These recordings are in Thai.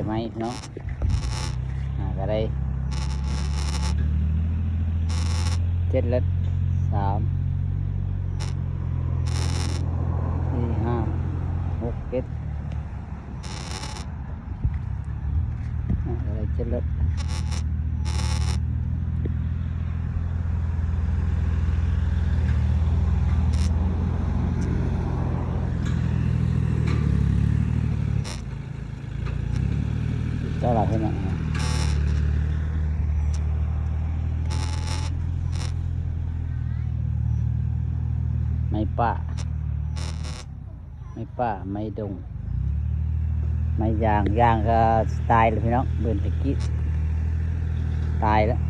ไหมเนาะก็ได้7 ลิตร 3 4 5 6 7ก็ได้7 ลิตรเจ้าหลักให้หน่อยไม่ป่าไม่ดงไม่ยางก็ตายเลยพี่น้องเบิร์นตะกี้ตายแล้ว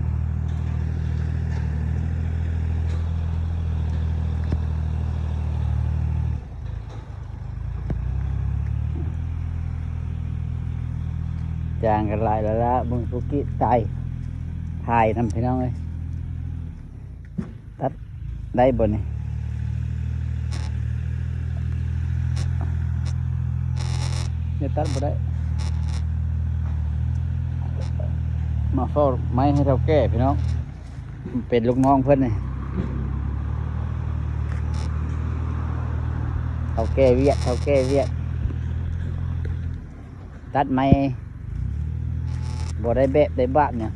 ยางกันลายแล้วละเบิร์นตะกี้ตายหายทำพี่น้องเลยตัดได้บนนี่เนี่ยตัดบ่ได้มาเฝ้าไม้ให้เราแก้พี่น้องเป็นลูกน้องเพื่อนนี่เขาแก้เวียดตัดไม้บ่ได้เบะได้บ้านเนี่ย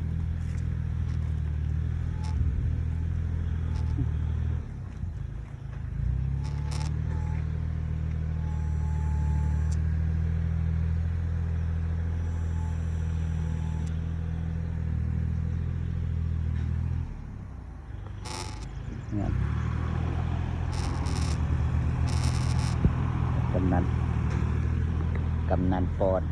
กำนันปอน